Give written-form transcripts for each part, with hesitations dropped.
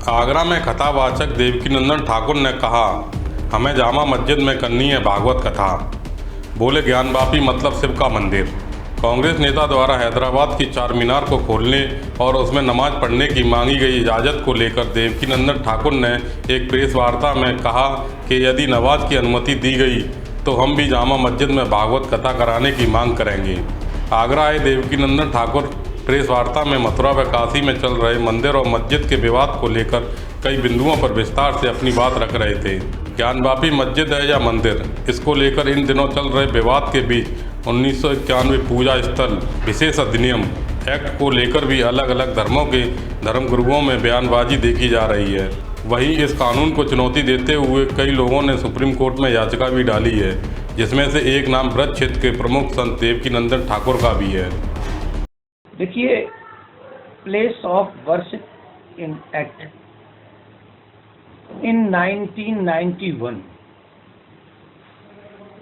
आगरा में कथावाचक देवकीनंदन ठाकुर ने कहा, हमें जामा मस्जिद में करनी है भागवत कथा। बोले, ज्ञानवापी मतलब शिव का मंदिर। कांग्रेस नेता द्वारा हैदराबाद की चार मीनार को खोलने और उसमें नमाज पढ़ने की मांगी गई इजाज़त को लेकर देवकीनंदन ठाकुर ने एक प्रेस वार्ता में कहा कि यदि नमाज की अनुमति दी गई तो हम भी जामा मस्जिद में भागवत कथा कराने की मांग करेंगे। आगरा आए देवकीनंदन ठाकुर प्रेस वार्ता में मथुरा व काशी में चल रहे मंदिर और मस्जिद के विवाद को लेकर कई बिंदुओं पर विस्तार से अपनी बात रख रहे थे। ज्ञानवापी मस्जिद है या मंदिर, इसको लेकर इन दिनों चल रहे विवाद के बीच 1991 पूजा स्थल विशेष अधिनियम एक्ट को लेकर भी अलग अलग धर्मों के धर्मगुरुओं में बयानबाजी देखी जा रही है। वहीं इस कानून को चुनौती देते हुए कई लोगों ने सुप्रीम कोर्ट में याचिका भी डाली है, जिसमें से एक नाम ब्रज क्षेत्र के प्रमुख संत देवकीनंदन ठाकुर का भी है। देखिए, place of worship in act in 1991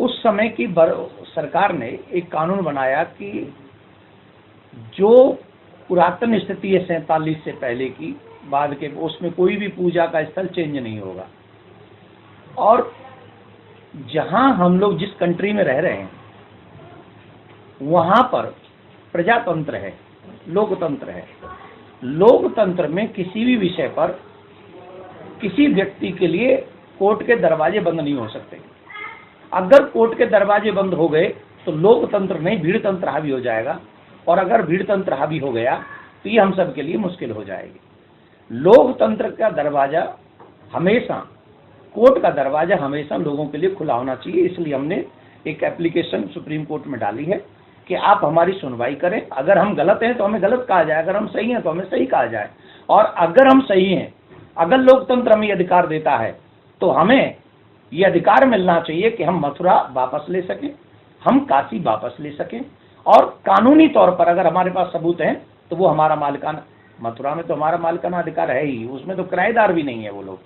उस समय की सरकार ने एक कानून बनाया कि जो पुरातन स्थिति है 47 से पहले की बाद के, उसमें कोई भी पूजा का स्थल चेंज नहीं होगा। और जहां हम लोग जिस कंट्री में रह रहे हैं वहां पर प्रजातंत्र है, लोकतंत्र है। लोकतंत्र में किसी भी विषय पर किसी व्यक्ति के लिए कोर्ट के दरवाजे बंद नहीं हो सकते। अगर कोर्ट के दरवाजे बंद हो गए तो लोकतंत्र नहीं, भीड़तंत्र हावी हो जाएगा, और अगर भीड़तंत्र हावी हो गया तो ये हम सब के लिए मुश्किल हो जाएगी। लोकतंत्र का दरवाजा हमेशा, कोर्ट का दरवाजा हमेशा लोगों के लिए खुला होना चाहिए। इसलिए हमने एक एप्लीकेशन सुप्रीम कोर्ट में डाली है कि आप हमारी सुनवाई करें। अगर हम गलत हैं तो हमें गलत कहा जाए, अगर हम सही हैं तो हमें सही कहा जाए। और अगर हम सही हैं, अगर लोकतंत्र हमें अधिकार देता है तो हमें ये अधिकार मिलना चाहिए कि हम मथुरा वापस ले सकें, हम काशी वापस ले सकें, और कानूनी तौर पर अगर हमारे पास सबूत हैं तो वो हमारा मालिकाना, मथुरा में तो हमारा मालिकाना अधिकार है ही, उसमें तो किराएदार भी नहीं है वो लोग,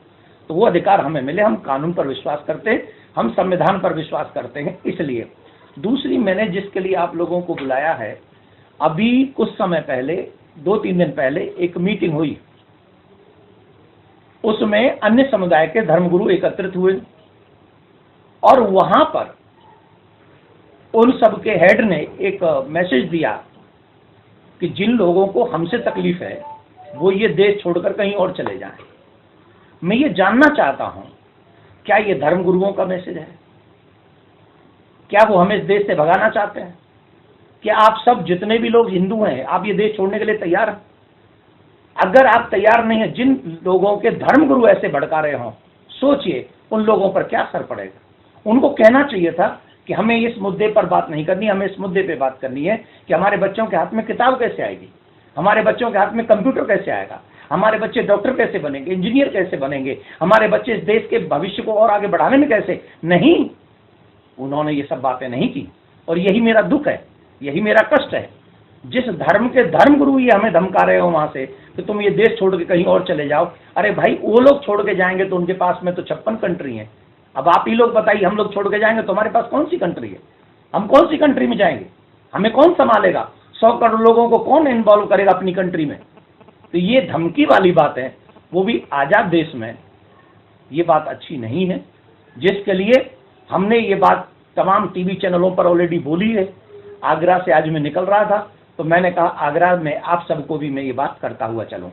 तो वो अधिकार हमें मिले। हम कानून पर विश्वास करते हैं, हम संविधान पर विश्वास करते हैं। इसलिए दूसरी, मैंने जिसके लिए आप लोगों को बुलाया है, अभी कुछ समय पहले, 2-3 दिन पहले एक मीटिंग हुई, उसमें अन्य समुदाय के धर्मगुरु एकत्रित हुए और वहां पर उन सब के हेड ने एक मैसेज दिया कि जिन लोगों को हमसे तकलीफ है वो ये देश छोड़कर कहीं और चले जाएं। मैं ये जानना चाहता हूं, क्या ये धर्मगुरुओं का मैसेज है? क्या वो हमें इस देश से भगाना चाहते हैं? क्या आप सब जितने भी लोग हिंदू हैं, आप ये देश छोड़ने के लिए तैयार हैं? अगर आप तैयार नहीं है, जिन लोगों के धर्मगुरु ऐसे भड़का रहे हों, सोचिए उन लोगों पर क्या असर पड़ेगा। उनको कहना चाहिए था कि हमें इस मुद्दे पर बात नहीं करनी, हमें इस मुद्दे पे बात करनी है कि हमारे बच्चों के हाथ में किताब कैसे आएगी, हमारे बच्चों के हाथ में कंप्यूटर कैसे आएगा, हमारे बच्चे डॉक्टर कैसे बनेंगे, इंजीनियर कैसे बनेंगे, हमारे बच्चे इस देश के भविष्य को और आगे बढ़ाने में कैसे। नहीं, उन्होंने ये सब बातें नहीं की, और यही मेरा दुख है, यही मेरा कष्ट है। जिस धर्म के धर्मगुरु ये हमें धमका रहे हो वहां से कि तुम ये देश छोड़ के कहीं और चले जाओ, अरे भाई वो लोग छोड़ के जाएंगे तो उनके पास में तो 56 कंट्री है। अब आप ही लोग बताइए, हम लोग छोड़ के जाएंगे तो हमारे पास कौन सी कंट्री है? हम कौन सी कंट्री में जाएंगे? हमें कौन संभालेगा? 100 करोड़ लोगों को कौन इन्वॉल्व करेगा अपनी कंट्री में? तो ये धमकी वाली बात है, वो भी आजाद देश में, ये बात अच्छी नहीं है, जिसके लिए हमने ये बात तमाम टीवी चैनलों पर ऑलरेडी बोली है। आगरा से आज मैं निकल रहा था तो मैंने कहा आगरा में आप सबको भी मैं ये बात करता हुआ चलूं।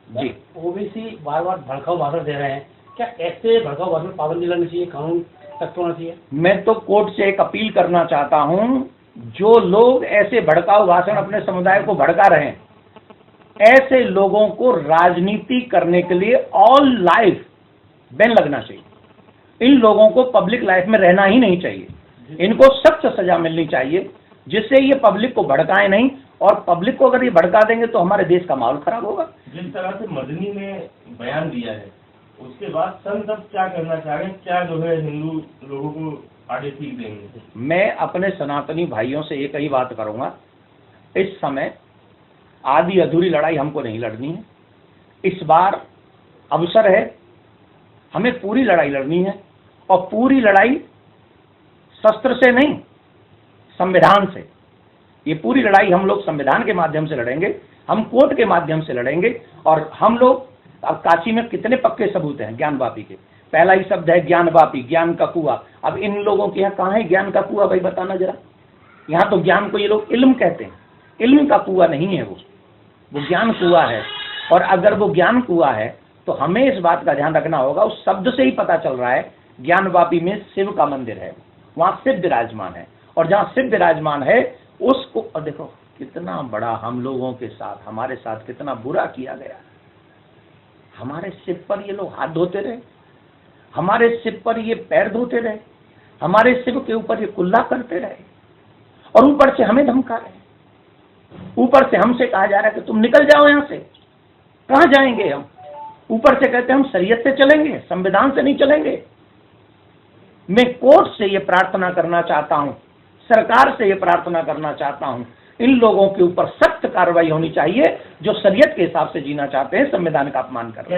जी, ओबीसी बार बार भड़काऊ भाषण दे रहे हैं, क्या ऐसे भड़काऊ भाषण पाबंदी लगनी चाहिए, कानून सख्त होना चाहिए? मैं तो कोर्ट से एक अपील करना चाहता हूं, जो लोग ऐसे भड़काऊ भाषण अपने समुदाय को भड़का रहे हैं, ऐसे लोगों को राजनीति करने के लिए ऑल लाइफ बैन लगना चाहिए। इन लोगों को पब्लिक लाइफ में रहना ही नहीं चाहिए, इनको सख्त सजा मिलनी चाहिए, जिससे ये पब्लिक को भड़काए नहीं, और पब्लिक को अगर ये भड़का देंगे तो हमारे देश का माहौल खराब होगा। जिस तरह से मदनी ने बयान दिया है, उसके बाद संत अब क्या करना चाह रहे हैं? क्या जो है हिंदू लोगों को आगे सीख देंगे? मैं अपने सनातनी भाइयों से एक ही बात करूंगा, इस समय आधी अधूरी लड़ाई हमको नहीं लड़नी है। इस बार अवसर है, हमें पूरी लड़ाई लड़नी है, और पूरी लड़ाई शस्त्र से नहीं, संविधान से। ये पूरी लड़ाई हम लोग संविधान के माध्यम से लड़ेंगे, हम कोर्ट के माध्यम से लड़ेंगे, और हम लोग अब काशी में कितने पक्के सबूत हैं ज्ञान वापी के। पहला ही शब्द है ज्ञान वापी, ज्ञान का कुआं। अब इन लोगों के यहाँ कहाँ है ज्ञान का कुआं भाई, बताना जरा। यहाँ तो ज्ञान को ये लोग इल्म कहते हैं, इल्म का कुआं नहीं है वो ज्ञान कुआं है। और अगर वो ज्ञान कुआं है तो हमें इस बात का ध्यान रखना होगा, उस शब्द से ही पता चल रहा है ज्ञान वापी में शिव का मंदिर है, वहां शिव विराजमान है। और जहां शिव विराजमान है उसको, और देखो कितना बड़ा हम लोगों के साथ, हमारे साथ कितना बुरा किया गया। हमारे शिव पर ये लोग हाथ धोते रहे, हमारे शिव पर ये पैर धोते रहे, हमारे शिव के ऊपर ये कुल्ला करते रहे, और ऊपर से हमें धमका रहे, ऊपर से हमसे कहा जा रहा है कि तुम निकल जाओ यहां से। कहां जाएंगे हम? ऊपर से कहते हैं हम शरीयत से चलेंगे, संविधान से नहीं चलेंगे। मैं कोर्ट से ये प्रार्थना करना चाहता हूं, सरकार से ये प्रार्थना करना चाहता हूं, इन लोगों के ऊपर सख्त कार्रवाई होनी चाहिए जो शरीयत के हिसाब से जीना चाहते हैं, संविधान का अपमान कर रहे हैं।